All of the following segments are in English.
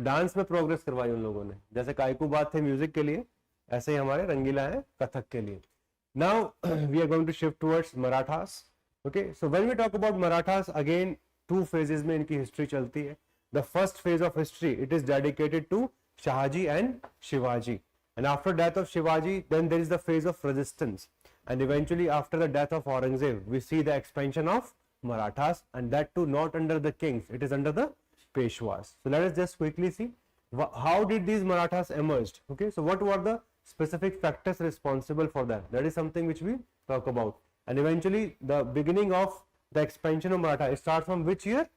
Dance में progress करवाई उन लोगों ने, जैसे कायकू बात थे म्यूजिक के लिए, ऐसे ही हमारे रंगीला है कथक के लिए. Now we are going to shift towards Marathas. Okay, so when we talk about Marathas, again 2 phases में इनकी हिस्ट्री चलती है. The first phase of history, it is dedicated to Shahji and Shivaji, and after death of Shivaji, then there is the phase of resistance, and eventually after the death of Aurangzeb, we see the expansion of Marathas, and that too not under the kings, it is under the Peshwas. So let us just quickly see how did these Marathas emerged. Okay, so what were the specific factors responsible for that? That is something which we talk about. And eventually the beginning of the expansion of Maratha, it starts from which year?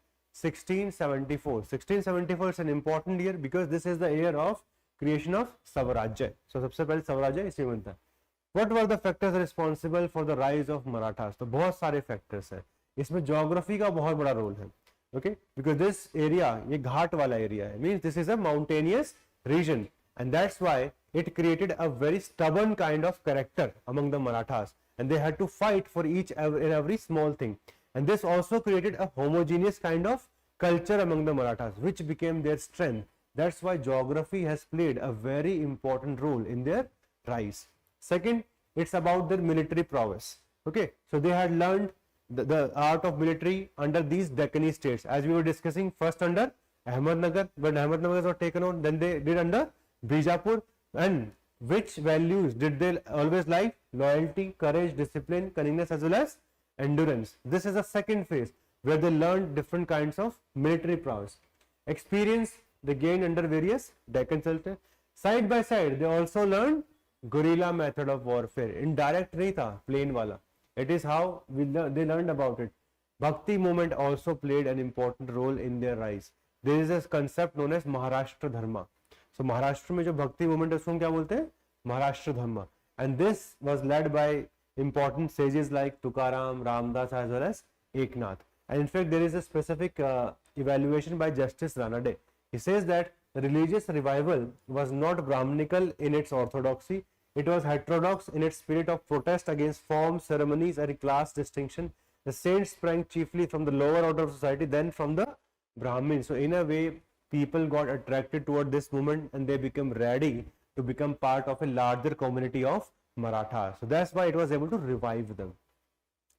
1674. 1674 is an important year because this is the year of creation of Savrajya. So सबसे पहले स्वराज्य इसी में था. What were the factors responsible for the rise of Marathas? तो बहुत सारे factors हैं. इसमें geography का बहुत बड़ा रोल है. Okay, because this area, ये घाट वाला एरिया है, means this is a mountainous region, and that's why it created a very stubborn kind of character among the Marathas, and they had to fight for each and every small thing, and this also created a homogeneous kind of culture among the Marathas, which became their strength. That's why geography has played a very important role in their rise. Second, it's about their military prowess. Okay, so they had learned the art of military under these Deccani states, as we were discussing, first under Ahmednagar, when Ahmednagar was taken on, then they did under Bijapur. And which values did they always like? Loyalty, courage, discipline, cunningness, as well as endurance. This is a second phase where they learned different kinds of military prowess. Experience they gained under various Deccan sultanates. Side by side, they also learned guerrilla method of warfare. Indirect नहीं था, plain वाला. It is how they learned about it. Bhakti movement also played an important role in their rise. There is a concept known as Maharashtra Dharma. So Maharashtra में जो भक्ति movement है उसको हम क्या बोलते हैं? Maharashtra Dharma. And this was led by important sages like Tukaram, Ramdas, as well as Eknath. And in fact, there is a specific evaluation by Justice Ranade. He says that religious revival was not Brahminical in its orthodoxy. It was heterodox in its spirit of protest against forms, ceremonies, and class distinction. The saints sprang chiefly from the lower order of society, then from the Brahmins. So in a way, people got attracted toward this movement and they became ready to become part of a larger community of Marathas. So that's why it was able to revive them.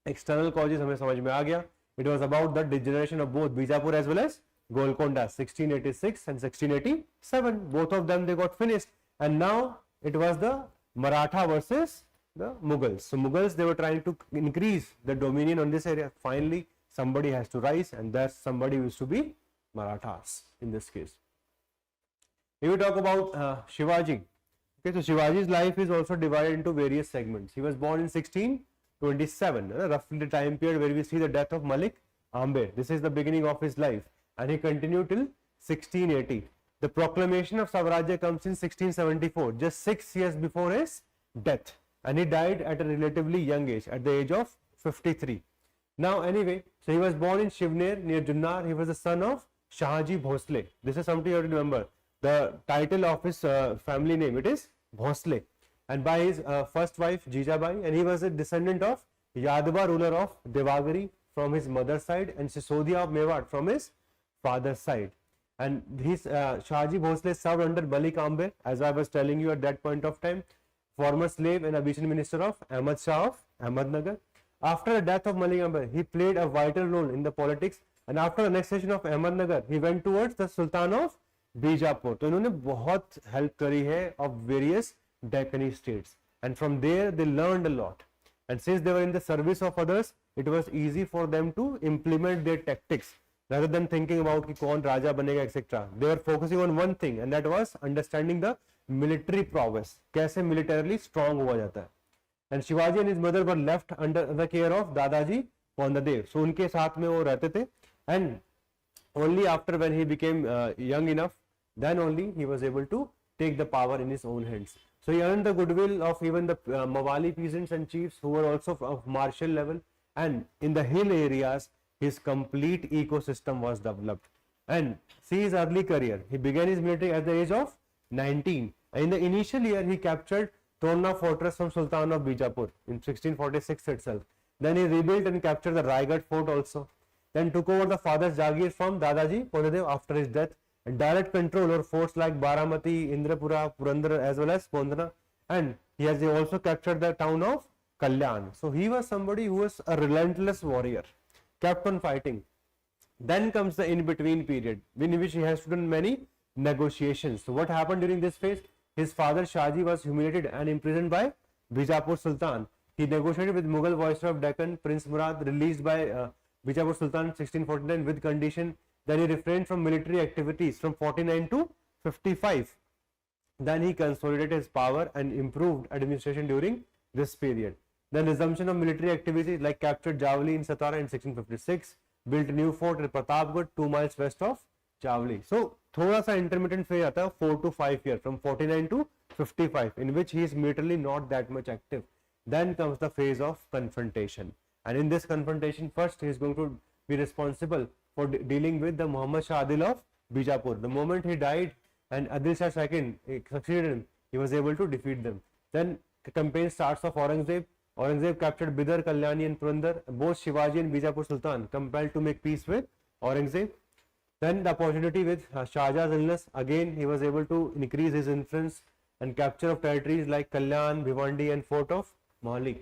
External causes हमें समझ में आ गया. It was about the degeneration of both Bijapur as well as Golconda, 1686 and 1687. Both of them they got finished, and now it was the Maratha versus the Mughals. So Mughals, they were trying to increase the dominion on this area. Finally, somebody has to rise, and that somebody used to be Marathas in this case. If we talk about Shivaji, okay, so Shivaji's life is also divided into various segments. He was born in 1627, roughly the time period where we see the death of Malik Amber. This is the beginning of his life. And he continued till 1680. The proclamation of Savrajya comes in 1674, just 6 years before his death, and he died at a relatively young age, at the age of 53. Now anyway, so he was born in Shivner near Junnar. He was the son of Shahaji Bhosle. This is something you have to remember. The title of his family name, it is Bhosle, and by his first wife Jijabai, and he was a descendant of Yadava ruler of Devagari from his mother's side, and Sisodiya of Mewat from his father's side. And his Shahaji Bhosle served under Malik Amber, as I was telling you at that point of time, former slave and Abhisan minister of Ahmad Shah of Ahmednagar. After the death of Malik Amber, he played a vital role in the politics, and after the annexation of Ahmednagar, he went towards the Sultan of Bijapur. तो इन्होंने बहुत help करी है of various Deccani states, and from there they learned a lot. And since they were in the service of others, it was easy for them to implement their tactics. Rather than thinking about कि कौन राजा बनेगा etc. They were focusing on one thing, and that was understanding the military prowess. कैसे militarily strong हुआ जाता है. And Shivaji and his mother were left under the care of Dadaji Kondadev. So उनके साथ में वो रहते थे. And only after when he became young enough, then only he was able to take the power in his own hands. So he earned the goodwill of even the Mawali peasants and chiefs who were also of martial level. And in the hill areas, his complete ecosystem was developed. And see his early career. He began his military at the age of 19. And in the initial year, he captured Torna fortress from Sultan of Bijapur in 1646 itself. Then he rebuilt and captured the Raigad fort also. Then took over the father's Jagir from Dadaji Kondadev after his death. direct control or forts like Baramati, Indrapura, Purandar as well as Pondana, and he has also captured the town of Kalyan. So he was somebody who was a relentless warrior, kept on fighting. Then comes the in-between period, in which he has done many negotiations. So what happened during this phase? His father Shahji was humiliated and imprisoned by Bijapur Sultan. He negotiated with Mughal Viceroy of Deccan, Prince Murad, released by Bijapur Sultan 1649 with condition that he refrained from military activities from 49 to 55. Then he consolidated his power and improved administration during this period. Then resumption of military activities like captured Javli in Satara in 1656, built a new fort at Pratapgarh 2 miles west of Javli. So थोड़ा सा intermittent phase आता है 4 to 5 years from 49 to 55 in which he is militarily not that much active. Then comes the phase of confrontation, and in this confrontation first he is going to be responsible for dealing with the Muhammad Shah Adil of Bijapur. The moment he died and Adil Shah II succeeded him, he was able to defeat them. Then the campaign starts of Aurangzeb. Aurangzeb captured Bidar, Kalyani and Purandar. Both Shivaji and Bijapur Sultan compelled to make peace with Aurangzeb. Then the opportunity with Shah Jahan's illness, again he was able to increase his influence and capture of territories like Kalyan, Bhiwandi and fort of Mohali.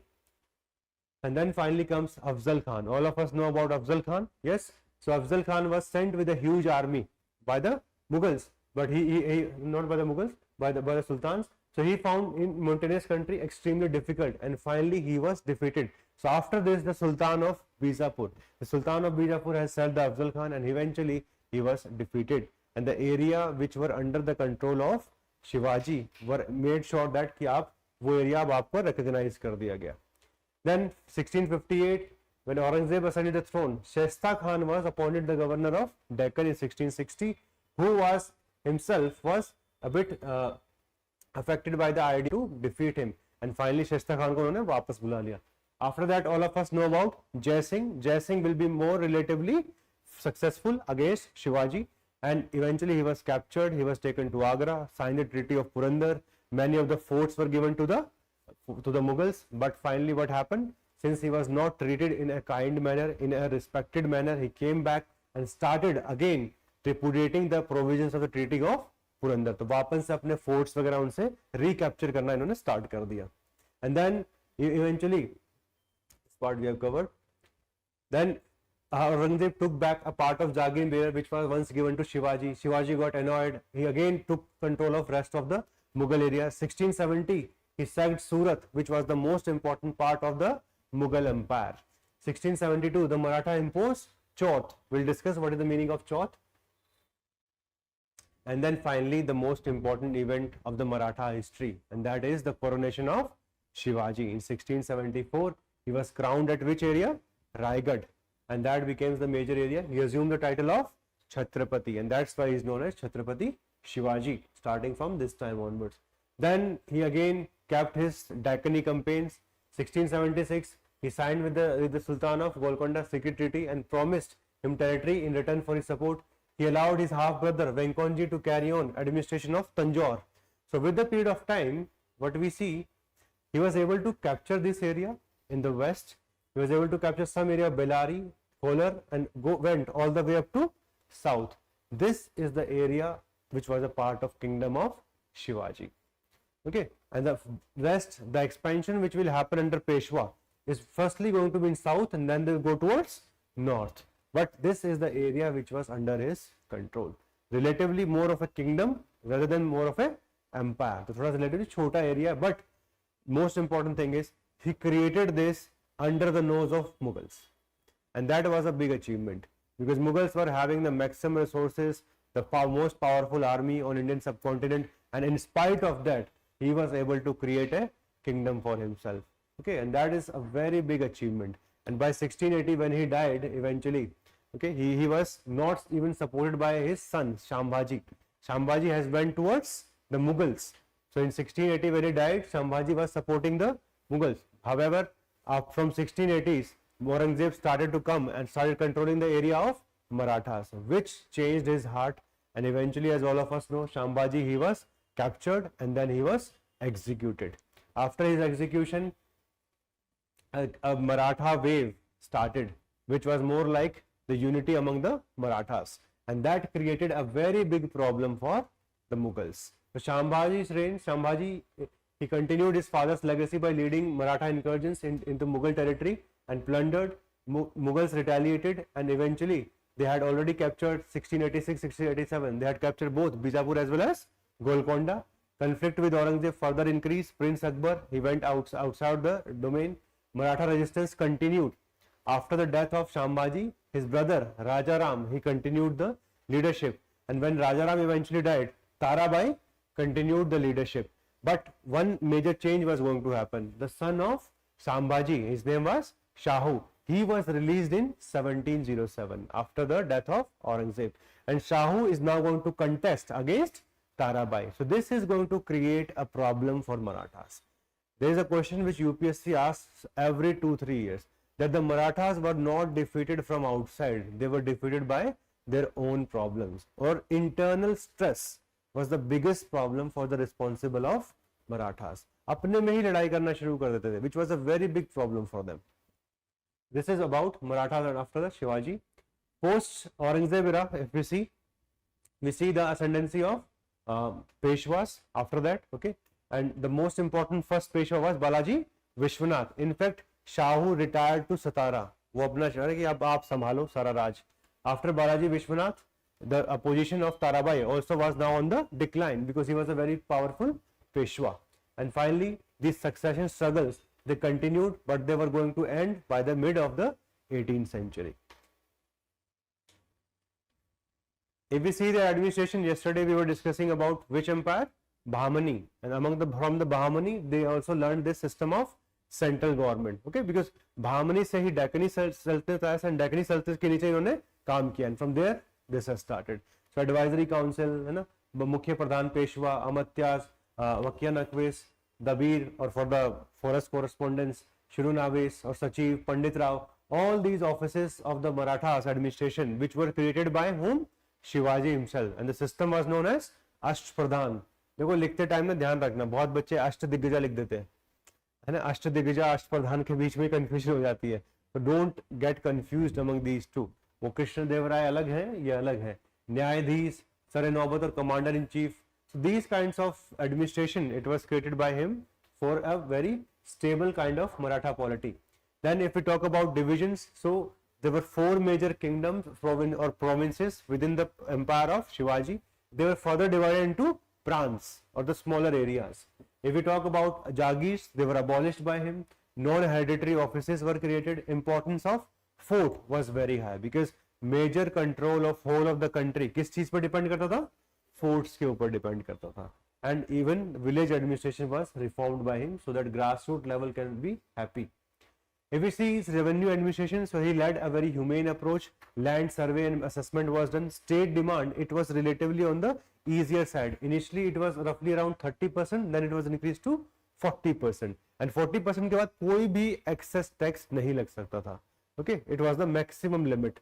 And then finally comes Afzal Khan. All of us know about Afzal Khan, yes? So Afzal Khan was sent with a huge army by the Mughals, but he not by the Mughals, by the Sultans. So he found in mountainous country extremely difficult, and finally he was defeated. So after this, the Sultan of Bijapur has served the Afzal Khan, and eventually he was defeated. And the area which were under the control of Shivaji were made sure that कि आप वो area अब आपको recognize कर दिया गया. Then 1658, when Aurangzeb ascended the throne, Shaista Khan was appointed the governor of Deccan in 1660, who was himself was a bit affected by the idea to defeat him, and finally Shaista Khan को उन्होंने वापस बुला लिया. After that, all of us know about Jai Singh. Jai Singh will be more relatively successful against Shivaji, and eventually he was captured. He was taken to Agra, signed the Treaty of Purandar. Many of the forts were given to the Mughals, but finally what happened? Since he was not treated in a kind manner, in a respected manner, he came back and started again repudiating the provisions of the Treaty of Purandar. तो वापस से अपने forts वगैरह उनसे recapture करना इन्होंने start कर दिया. And then eventually, this part we have covered. Then Aurangzeb took back a part of Jagir which was once given to Shivaji. Shivaji got annoyed. He again took control of rest of the Mughal area. 1670, he sacked Surat, which was the most important part of the Mughal Empire. 1672, the Maratha imposed Chauth. We'll discuss what is the meaning of Chauth. And then finally, the most important event of the Maratha history, and that is the coronation of Shivaji. In 1674, he was crowned at which area? Raigad. And that becomes the major area. He assumed the title of Chhatrapati, and that's why he is known as Chhatrapati Shivaji, starting from this time onwards. Then he again kept his Deccani campaigns. 1676, he signed with the Sultan of Golconda secret treaty and promised him territory in return for his support. He allowed his half-brother Venkonji to carry on administration of Tanjore. So with the period of time, what we see, he was able to capture this area in the west. He was able to capture some area of Bellary, Kolar, and went all the way up to south. This is the area which was a part of kingdom of Shivaji. Okay, and the rest, the expansion which will happen under Peshwa is firstly going to be in south, and then they will go towards north. But this is the area which was under his control. Relatively more of a kingdom rather than more of a empire. So थोड़ा सा relatively छोटा area, but most important thing is he created this under the nose of Mughals, and that was a big achievement because Mughals were having the maximum resources, the most powerful army on Indian subcontinent, and in spite of that, he was able to create a kingdom for himself. Okay, and that is a very big achievement. And by 1680, when he died, eventually, okay, he was not even supported by his son Shambhaji. Shambhaji has went towards the Mughals. So in 1680, when he died, Shambhaji was supporting the Mughals. However, from 1680s, Aurangzeb started to come and started controlling the area of Marathas, which changed his heart. And eventually, as all of us know, Shambhaji, he was captured and then he was executed. After his execution, a Maratha wave started, which was more like the unity among the Marathas. and that created a very big problem for the Mughals. So Shambhaji's reign, Shambhaji, he continued his father's legacy by leading Maratha incursions into Mughal territory and plundered. Mughals retaliated, and eventually they had already captured 1686, 1687. They had captured both Bijapur as well as Golconda. Conflict with Aurangzeb further increased. Prince Akbar, he went outside the domain. Maratha resistance continued. After the death of Shambhaji, his brother Rajaram, he continued the leadership. And when Rajaram eventually died, Tarabai continued the leadership. But one major change was going to happen. The son of Shambhaji, his name was Shahu. He was released in 1707 after the death of Aurangzeb. And Shahu is now going to contest against Tarabai. So this is going to create a problem for Marathas. There is a question which UPSC asks every 2-3 years, that the Marathas were not defeated from outside. They were defeated by their own problems, or internal stress was the biggest problem for the responsible of Marathas. अपने में ही लड़ाई करना शुरू कर देते थे, which was a very big problem for them. This is about Marathas after the Shivaji. Post Aurangzeb era, if we see the ascendancy of Peshwas after that, okay, and the most important first Peshwa was Balaji Vishwanath. In fact, Shahu retired to Satara. वो अपना शहर है कि अब आप संभालो सारा राज. After Balaji Vishwanath, the position of Tarabai also was now on the decline because he was a very powerful Peshwa. And finally, these succession struggles, they continued, but they were going to end by the mid of the 18th century. If we see the administration, yesterday we were discussing about which empire? Bahmani. And from the Bahmani, they also learned this system of central government. Okay, because Bahmani से ही Deccan Sultanate आया, and Deccan Sultanate के नीचे इन्होंने काम किया, and from there this has started. So advisory council है ना, मुख्य प्रधान पेशवा, अमत्याज, वकिया नकवेस, दबीर, or for the forest correspondence, Shirunaves or Sachiv, Pandit Rao, all these offices of the Marathas administration which were created by whom? Shivaji himself, and the system was known as Asht Pradhan. देखो लिखते time में ध्यान रखना, बहुत बच्चे अष्ट दिग्गजा लिख देते हैं, है ना, अष्ट दिग्गजा अष्ट प्रधान के बीच में कंफ्यूजन हो जाती है. तो don't get confused among these two. वो कृष्णदेवराय अलग है, ये अलग है. न्यायाधीश, सर नौबत और commander in chief. So these kinds of administration, it was created by him for a very stable kind of Maratha polity. Then if we talk about divisions, so there were 4 major kingdoms or provinces within the empire of Shivaji. They were further divided into prants or the smaller areas. If we talk about Jagirs, they were abolished by him. Non-hereditary offices were created. Importance of fort was very high because major control of whole of the country किस चीज पर depend करता था? Forts के ऊपर depend करता था. And even village administration was reformed by him so that grassroots level can be happy. If we see his revenue administration, so he led a very humane approach. Land survey and assessment was done. State demand, it was relatively on the easier side. Initially it was roughly around 30%, then it was increased to 40%. And 40% के बाद कोई भी excess tax नहीं लग सकता था. Okay, it was the maximum limit.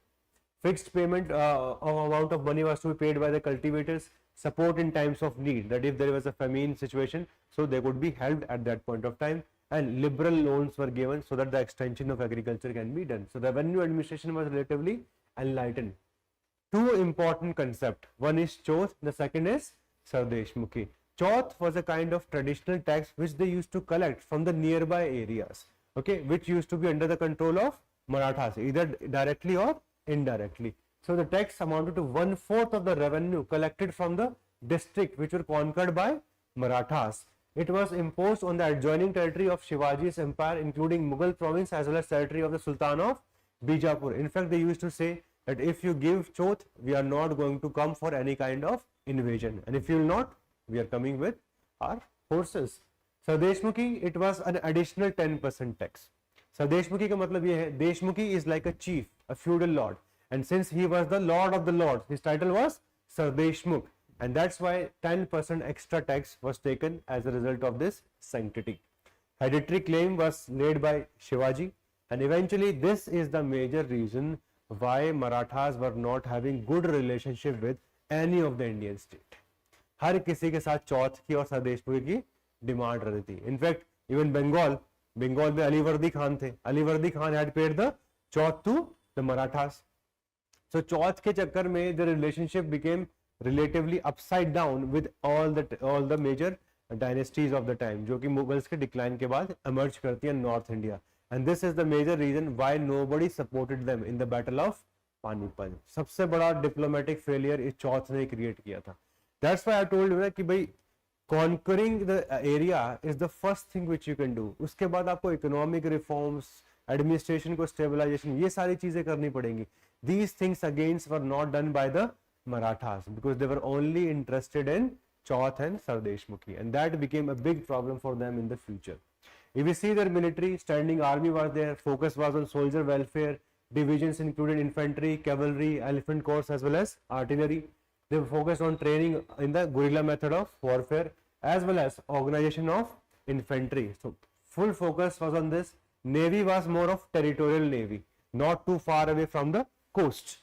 Fixed payment amount of money was to be paid by the cultivators. Support in times of need, that if there was a famine situation, so they could be helped at that point of time. And liberal loans were given so that the extension of agriculture can be done. So the revenue administration was relatively enlightened. 2 important concepts. One is Chauth, the second is Sardeshmukhi. Chauth was a kind of traditional tax which they used to collect from the nearby areas, okay, which used to be under the control of Marathas, either directly or indirectly. So the tax amounted to 1/4 of the revenue collected from the district which were conquered by Marathas. It was imposed on the adjoining territory of Shivaji's empire, including Mughal province as well as territory of the Sultan of Bijapur. In fact, they used to say that if you give Chauth, we are not going to come for any kind of invasion, and if you will not, we are coming with our forces. Sardeshmukhi, it was an additional 10% tax. Sardeshmukhi का मतलब ये है, Deshmukhi is like a chief, a feudal lord, and since he was the lord of the lords, his title was Sardeshmukh, and that's why 10% extra tax was taken as a result of this sanctity. Hereditary claim was laid by Shivaji, and eventually this is the major reason why Marathas were not having good relationship with any of the Indian state. हर किसी के साथ चौथ की और सरदेशमुखी की demand रहती थी. In fact even Bengal में अलीवर्दी खान थे. Alivardi Khan had paid the Chauth to the Marathas. So चौथ के चक्कर में the relationship became relatively upside down with all the major dynasties of the time, जो कि मुगल्स के डिक्लाइन के बाद emerge करती है north India, and this is the major reason why nobody supported them in the battle of Panipat. सबसे बड़ा diplomatic failure इस चौथ ने क्रिएट किया था. That's why I told you ना कि भाई conquering the area is the first thing which you can do. उसके बाद आपको इकोनॉमिक रिफॉर्म्स, एडमिनिस्ट्रेशन को स्टेबलाइजेशन, ये सारी चीजें करनी पड़ेंगी. These things against were not done by the Marathas because they were only interested in Chauth and Sardeshmukhi, and that became a big problem for them in the future. If we see their military, standing army was there, focus was on soldier welfare, divisions included infantry, cavalry, elephant corps as well as artillery. They were focused on training in the guerrilla method of warfare as well as organization of infantry. So full focus was on this. Navy was more of territorial navy, not too far away from the coast.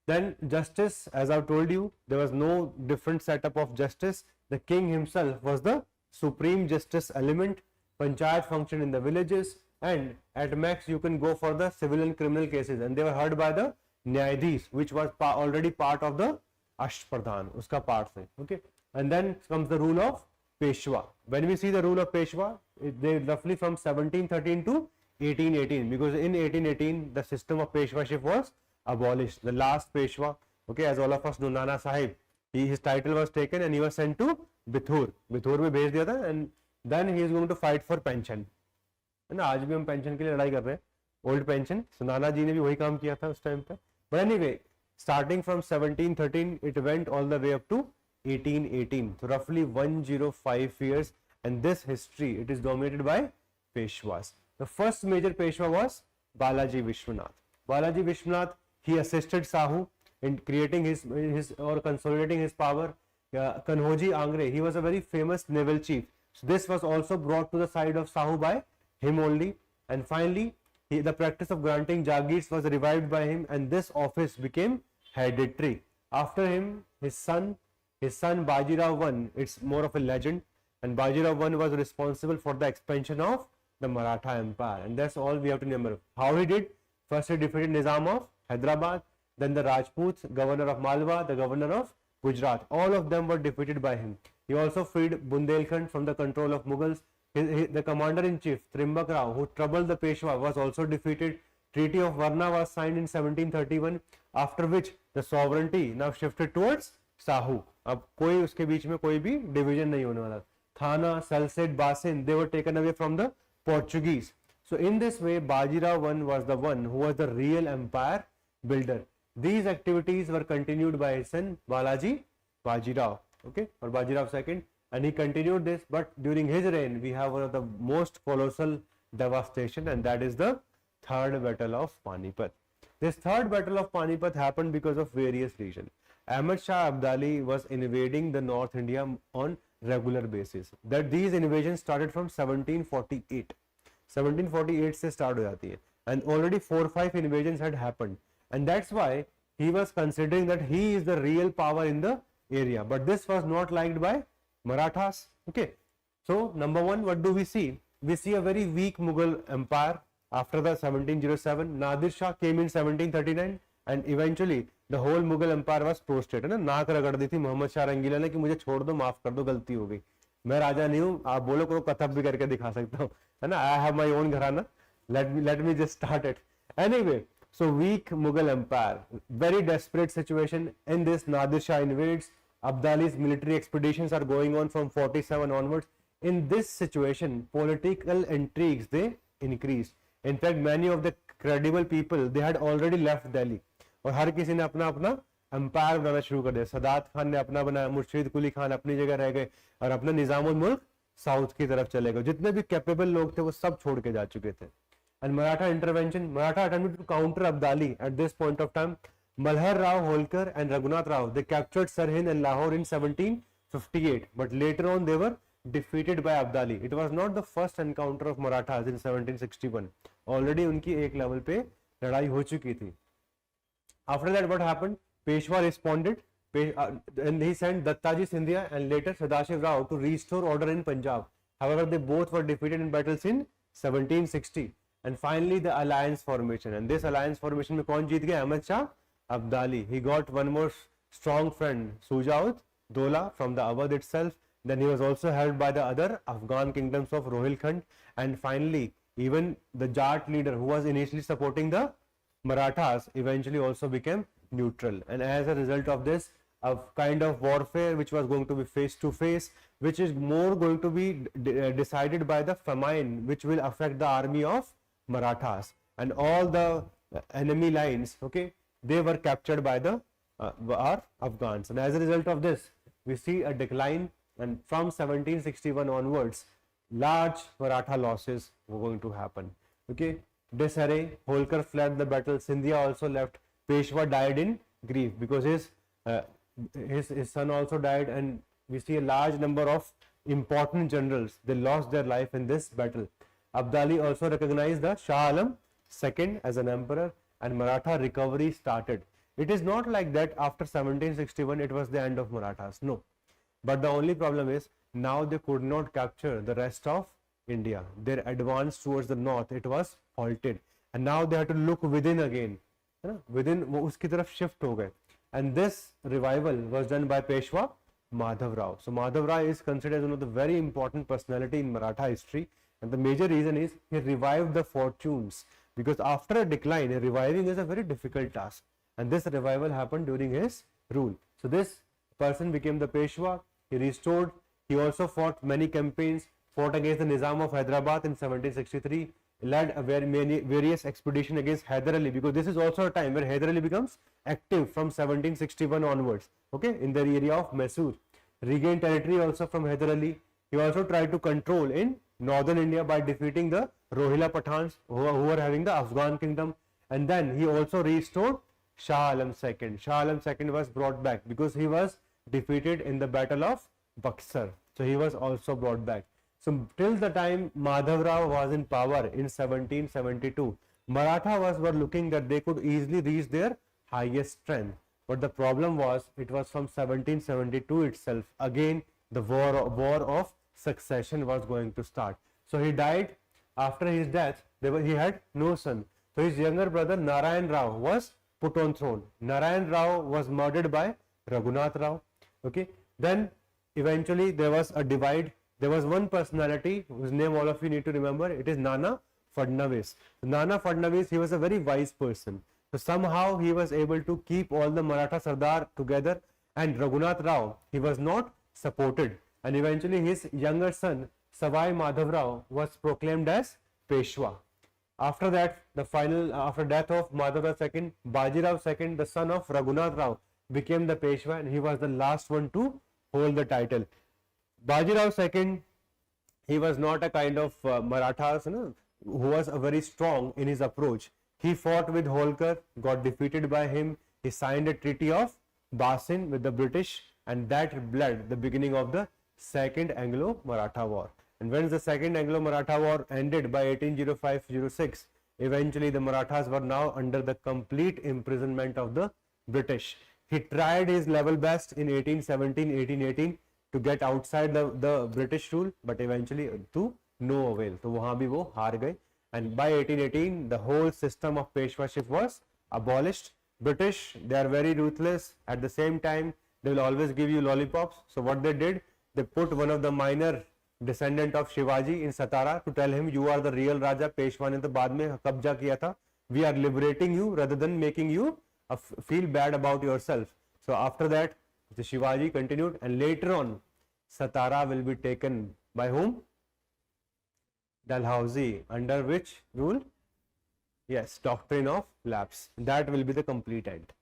Then justice, as I've told you, there was no different setup of justice. The king himself was the supreme justice element. Panchayat functioned in the villages, and at max you can go for the civil and criminal cases, and they were heard by the Nyayadhish, which was already part of the Ashtapradhan, uska part se. Okay, and then comes the rule of Peshwa. When we see the rule of Peshwa, they roughly from 1713 to 1818, because in 1818 the system of Peshwaship was abolished. The last Peshwa, okay, as all of us know, Nana Sahib, his title was taken and he was sent to Bithur. Bithur में भेज दिया था, and then he is going to fight for pension. है ना, आज भी हम pension के लिए लड़ाई कर रहे हैं, ओल्ड पेंशन. सो नाना जी ने भी वही काम किया था उस टाइम पे. But anyway, starting from 1713 it went all the way up to 1818, so roughly 105 years, and this history it is dominated by Peshwas. The first major Peshwa was Balaji Vishwanath. Balaji Vishwanath, he assisted Sahu in creating his or consolidating his power. Kanhoji Angre, he was a very famous naval chief. So this was also brought to the side of Sahu by him only. And finally, the practice of granting Jagirs was revived by him, and this office became hereditary. After him, his son Bajirao I, it's more of a legend, and Bajirao I was responsible for the expansion of the Maratha Empire, and that's all we have to remember. How he did? First he defeated Nizam of Hyderabad, then the Rajputs, governor of Malwa, the governor of Gujarat. All of them were defeated by him. He also freed Bundelkhand from the control of Mughals. The commander-in-chief, Trimbak Rao, who troubled the Peshwa, was also defeated. Treaty of Varna was signed in 1731, after which the sovereignty now shifted towards Sahu. अब कोई उसके बीच में कोई भी division नहीं होने वाला. Thana, Salsette, Basin, they were taken away from the Portuguese. So in this way, Bajirao I was the one who was the real empire builder. These activities were continued by his son Bajirao, okay, or Bajirao II, and he continued this. But during his reign, we have one of the most colossal devastation, and that is the Third Battle of Panipat. This Third Battle of Panipat happened because of various reasons. Ahmad Shah Abdali was invading the North India on regular basis. That these invasions started from 1748. 1748 से start हो जाती है, and already 4-5 invasions had happened, and that's why he was considering that he is the real power in the area. But this was not liked by Marathas. Okay, so number one, what do we see? We see a very weak Mughal empire after the 1707. Nadir Shah came in 1739, and eventually the whole Mughal empire was prostrate. है ना, नाक रगड़ दी थी मोहम्मद शाह रंगीला ने कि मुझे छोड़ दो, माफ कर दो, गलती हो गई, मैं राजा नहीं हूँ, आप बोलो को कथक भी करके दिखा सकता हूँ, है ना, I have my own घराना, let me just start it. Anyway, so weak Mughal empire, very desperate situation. In this, Nadir Shah invades. Abdali's military expeditions are going on from 47 onwards. In this situation, political intrigues, they increased. In fact, many of the credible people, they had already left Delhi, और हर किसी ने अपना अपना empire बनाना शुरू कर दिया. सदात खान ने अपना बनाया, मुर्शीद कुली खान अपनी जगह रह गए, और अपना निजामुल मुल्क साउथ की तरफ चले गए. जितने भी कैपेबल लोग थे वो सब छोड़ के जा चुके थे. And Maratha intervention, Maratha attempted to counter Abdali at this point of time. Malhar Rao Holkar and Raghunath Rao, they captured Sirhind and Lahore in 1758, but later on they were defeated by Abdali. It was not the first encounter of Marathas in 1761. Already उनकी एक level पे लड़ाई हो चुकी थी. After that, what happened? Peshwa responded, and he sent Dattaji Scindia and later Sadashiv Rao to restore order in Punjab. However, they both were defeated in battles in 1760. and finally the alliance formation. And this alliance formation में कौन जीत गया? Ahmad Shah Abdali. He got one more strong friend, Sujaud Dola from the Awadh itself. Then he was also helped by the other Afghan kingdoms of Rohilkhand, and finally even the Jat leader who was initially supporting the Marathas eventually also became neutral. And as a result of this, a kind of warfare which was going to be face to face, which is more going to be decided by the famine which will affect the army of Marathas, and all the enemy lines, okay, they were captured by the our Afghans. And as a result of this, we see a decline, and from 1761 onwards large Maratha losses were going to happen. Okay, disarray, Holkar fled the battle, Scindia also left, Peshwa died in grief because his son also died, and we see a large number of important generals, they lost their life in this battle. Abdali also recognized the Shah Alam II as an emperor, and Maratha recovery started. It is not like that after 1761 it was the end of Marathas, no. But the only problem is now they could not capture the rest of India. Their advance towards the north, it was halted, and now they had to look within again. Within वो उसकी तरफ shift हो गए. And this revival was done by Peshwa Madhav Rao. So Madhav Rao is considered one of the very important personality in Maratha history, and the major reason is he revived the fortunes, because after a decline, reviving is a very difficult task, and this revival happened during his rule. So this person became the Peshwa. He restored. He also fought many campaigns, fought against the Nizam of Hyderabad in 1763, led a various expedition against Hyder Ali, because this is also a time where Hyder Ali becomes active from 1761 onwards, okay, in the area of Mysore. Regained territory also from Hyder Ali. He also tried to control in northern India by defeating the Rohilla Pathans who were having the Afghan kingdom, and then he also restored Shah Alam II. Shah Alam II was brought back because he was defeated in the battle of Buxar, so he was also brought back. So till the time Madhav Rao was in power in 1772, Marathas were looking that they could easily reach their highest strength. But the problem was, it was from 1772 itself, again the war of succession was going to start. So he died. After his death, he had no son. So his younger brother Narayan Rao was put on throne. Narayan Rao was murdered by Raghunath Rao. Okay. Then eventually there was a divide. There was one personality whose name all of you need to remember. It is Nana Fadnavis. Nana Fadnavis, he was a very wise person. So somehow he was able to keep all the Maratha Sardar together, and Raghunath Rao, he was not supported. And eventually his younger son Savai Madhav Rao was proclaimed as Peshwa. After that, after death of Madhav Rao II, Bajirao II, the son of Raghunath Rao, became the Peshwa, and he was the last one to hold the title. Bajirao II, he was not a kind of Marathas, who was very strong in his approach. He fought with Holkar, got defeated by him. He signed a treaty of Basin with the British, and that bled the beginning of the Second Anglo-Maratha War. And when the Second Anglo-Maratha War ended by 1805-06, eventually the Marathas were now under the complete imprisonment of the British. He tried his level best in 1817-1818 to get outside the British rule, but eventually to no avail. So वहाँ भी वो हार गए. And by 1818, the whole system of Peshwaship was abolished. British, they are very ruthless. At the same time, they will always give you lollipops. So what they did, they put one of the minor descendant of Shivaji in Satara to tell him, you are the real Raja. Peshwa ने तो बाद में कब्जा किया था. We are liberating you rather than making you feel bad about yourself. So after that, the Shivaji continued, and later on, Satara will be taken by whom? Dalhousie. Under which rule? Yes, doctrine of lapse. That will be the complete end.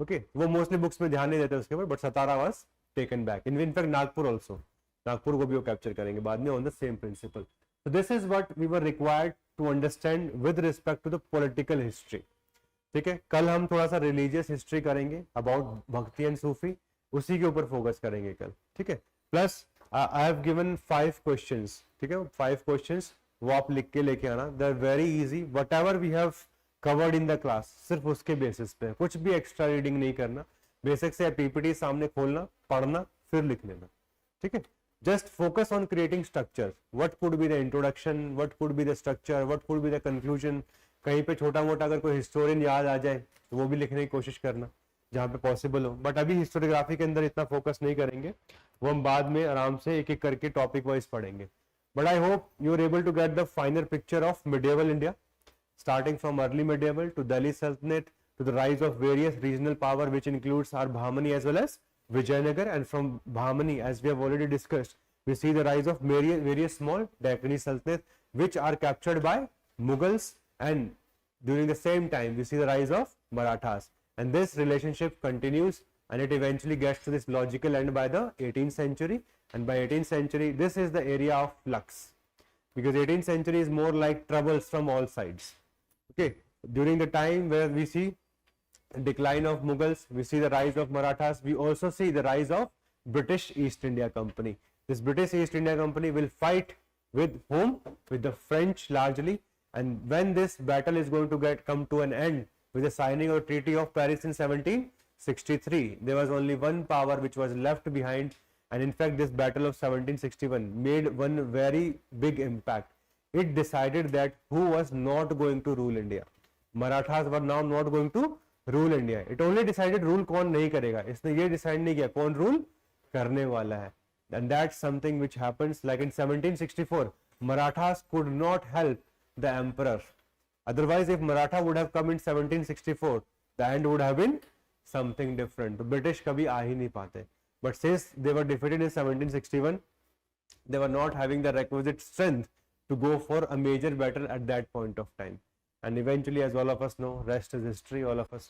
Okay, वो mostly books में ध्यान नहीं देते उसके ऊपर, but Satara was taken back. In fact, Nagpur also. Nagpur को भी वो capture करेंगे बाद में on the same principle. So this is what we were required to understand with respect to the political history. ठीक है, कल हम थोड़ा सा religious history करेंगे about भक्ति and सूफी, उसी के ऊपर फोकस करेंगे कल. ठीक है, plus I have given 5 questions. ठीक है, 5 questions वो आप लिख के लेके आना. They are very easy. Whatever we have covered in the class, सिर्फ उसके बेसिस पे, कुछ भी एक्स्ट्रा रीडिंग नहीं करना. बेसिक से पीपीटी सामने खोलना, पढ़ना, फिर लिख लेना. ठीक है, just focus on creating structure. What could be the introduction, what could be the structure, what could be the conclusion. कहीं पे छोटा मोटा अगर कोई हिस्टोरियन याद आ जाए तो वो भी लिखने की कोशिश करना जहाँ पे पॉसिबल हो, बट अभी हिस्टोरियोग्राफी के अंदर इतना फोकस नहीं करेंगे, वो हम बाद में आराम से एक एक करके टॉपिक वाइज पढ़ेंगे. But I hope you are able to get the final picture of medieval India, starting from early medieval to Delhi Sultanate to the rise of various regional power, which includes our Bahmani as well as Vijayanagar. And from Bahmani, as we have already discussed, we see the rise of various small Deccan Sultanates which are captured by Mughals, and during the same time we see the rise of Marathas, and this relationship continues and it eventually gets to this logical end by the 18th century. And by 18th century, this is the area of flux, because 18th century is more like troubles from all sides. Okay, during the time where we see decline of Mughals, we see the rise of Marathas, we also see the rise of British East India Company. This British East India Company will fight with whom? With the French largely. And when this battle is going to come to an end with the signing of Treaty of Paris in 1763, there was only one power which was left behind. And in fact, this battle of 1761 made one very big impact. It decided that who was not going to rule India. Marathas were now not going to rule India. It only decided rule कौन नहीं करेगा, इसने ये decide नहीं किया कौन rule करने वाला है. And that's something which happens. Like in 1764, Marathas could not help the emperor. Otherwise, if Maratha would have come in 1764, the end would have been something different. तो British कभी आ ही नहीं पाते. But since they were defeated in 1761, they were not having the requisite strength to go for a major battle at that point of time. And eventually, as all of us know, rest is history. All of us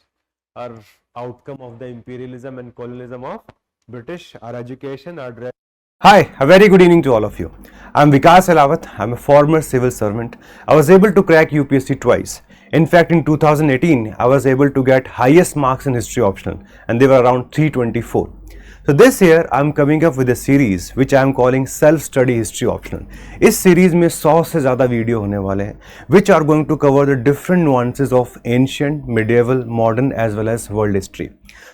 are outcome of the imperialism and colonialism of British, our education, our dress. Hi, a very good evening to all of you. I'm Vikas Elawat. I'm a former civil servant. I was able to crack UPSC twice. In fact, in 2018, I was able to get highest marks in history optional, and they were around 324. So this year I'm coming up with a series which I am calling self study history optional. इस series में 100 से ज़्यादा video होने वाले हैं which are going to cover the different nuances of ancient, medieval, modern as well as world history.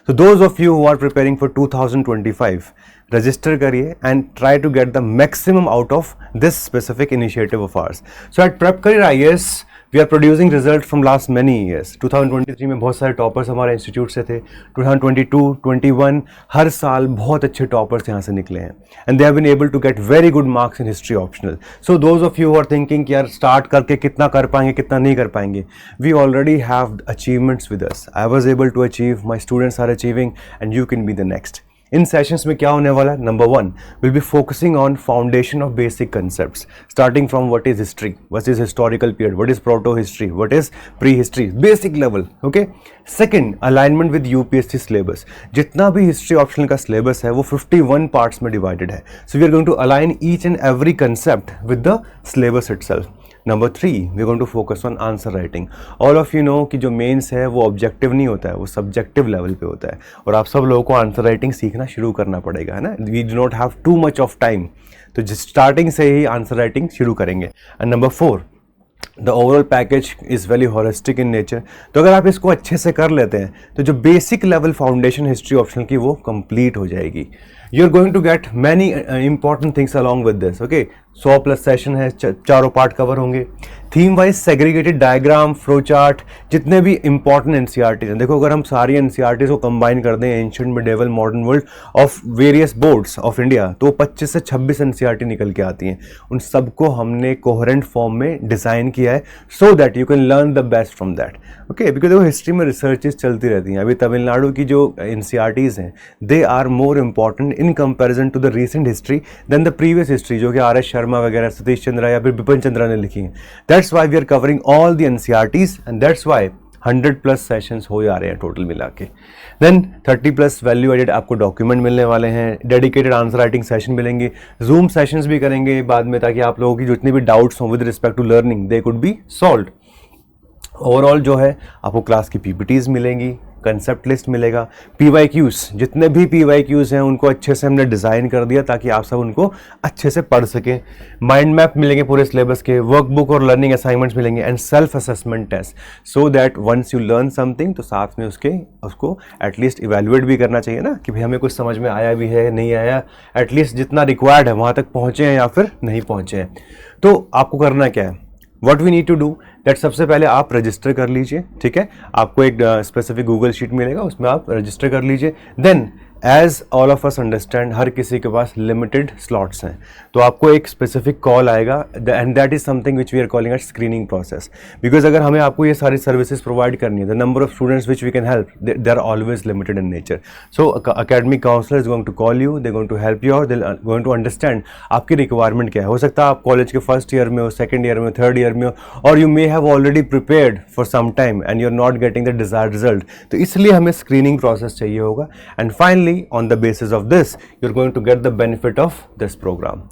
So those of you who are preparing for 2025, register करिए and try to get the maximum out of this specific initiative of ours. So at Prep Career IAS, we are producing results from last many years. 2023 में बहुत सारे toppers हमारे institute से थे. 2022, 21 हर साल बहुत अच्छे टॉपर्स यहाँ से निकले हैं. And they have been able to get very good marks in history optional. So those of you who are thinking कि यार start करके कितना कर पाएंगे कितना नहीं कर पाएंगे, we already have achievements with us. I was able to achieve, my students are achieving, and you can be the next. In sessions में क्या होने वाला है? Number 1, will be focusing on foundation of basic concepts starting from what is history, what is historical period, what is proto history, what is pre history, basic level. Okay. Second, alignment with UPSC syllabus. जितना भी history optional का syllabus है वो 51 parts में divided है. So we are going to align each and every concept with the syllabus itself. Number 3, we going to focus on answer writing. All of you know कि जो mains है वो objective नहीं होता है, वो सब्जेक्टिव लेवल पे होता है, और आप सब लोगों को आंसर राइटिंग सीखना शुरू करना पड़ेगा, है ना. We do not have too much of time, तो स्टार्टिंग से ही आंसर राइटिंग शुरू करेंगे. And number 4, the overall package is very holistic in nature. तो अगर आप इसको अच्छे से कर लेते हैं तो जो basic level foundation history optional की वो कंप्लीट हो जाएगी. You are going to get many important things along with this. Okay. 100+ session है, चारों पार्ट कवर होंगे. Theme wise segregated diagram, flow chart, जितने भी इंपॉर्टेंट एनसीईआरटी हैं. देखो, अगर हम सारी एनसीईआरटी को कंबाइन कर दें, ancient, medieval, modern world of various boards of India, तो 25 से 26 एनसीईआरटी निकल के आती हैं. उन सबको हमने कोहेरेंट फॉर्म में डिज़ाइन किया है so that you can learn the best from that. Okay. Because देखो, हिस्ट्री में रिसर्चेस चलती रहती हैं. अभी तमिलनाडु की जो एनसीईआरटीज़ हैं, they are more important in comparison to the recent history than the previous history, जो कि आर एस शर्मा वगैरह, सतीश चंद्रा या फिर बिपिन चंद्रा ने लिखी हैं. That's why we are covering all the NCERTs and that's why 100+ sessions हो जा रहे हैं टोटल मिला के. देन 30+ वैल्यू एडेड आपको डॉक्यूमेंट मिलने वाले हैं. डेडिकेटेड आंसर राइटिंग सेशन मिलेंगे. जूम सेशंस भी करेंगे बाद में, ताकि आप लोगों की जितनी भी डाउट्स हों with respect to learning they could be solved. Overall जो है आपको क्लास की पीपीटीज मिलेंगी, कंसेप्ट लिस्ट मिलेगा, PYQs, जितने भी PYQs हैं उनको अच्छे से हमने डिज़ाइन कर दिया ताकि आप सब उनको अच्छे से पढ़ सकें। माइंड मैप मिलेंगे पूरे सिलेबस के, वर्कबुक और लर्निंग असाइनमेंट्स मिलेंगे and self assessment test, so that once you learn something तो साथ में उसको एटलीस्ट इवेल्युएट भी करना चाहिए ना कि भाई हमें कुछ समझ में आया भी है नहीं आया, एटलीस्ट जितना रिक्वायर्ड है वहाँ तक पहुँचे हैं या फिर नहीं पहुँचे हैं। तो आपको करना क्या है, what we need to do that, सबसे पहले आप रजिस्टर कर लीजिए, ठीक है। आपको एक स्पेसिफिक गूगल शीट मिलेगा, उसमें आप रजिस्टर कर लीजिए। Then as all of us understand, हर किसी के पास लिमिटेड स्लॉट्स हैं, तो आपको एक स्पेसिफिक कॉल आएगा and that is something which we are calling at screening process, because अगर हमें आपको ये सारी सर्विसेज प्रोवाइड करनी है, the number of students which we can help they are always limited in nature. So academic counsellor is going to call you, they going to help you और दे going to understand आपकी requirement क्या है। हो सकता है आप college के first year में हो, सेकंड ईयर में हो, थर्ड ईयर में हो, और you may have already prepared for some time and you are not getting the desired result, तो इसलिए हमें स्क्रीनिंग प्रोसेस चाहिए होगा। And finally on the basis of this you're going to get the benefit of this program.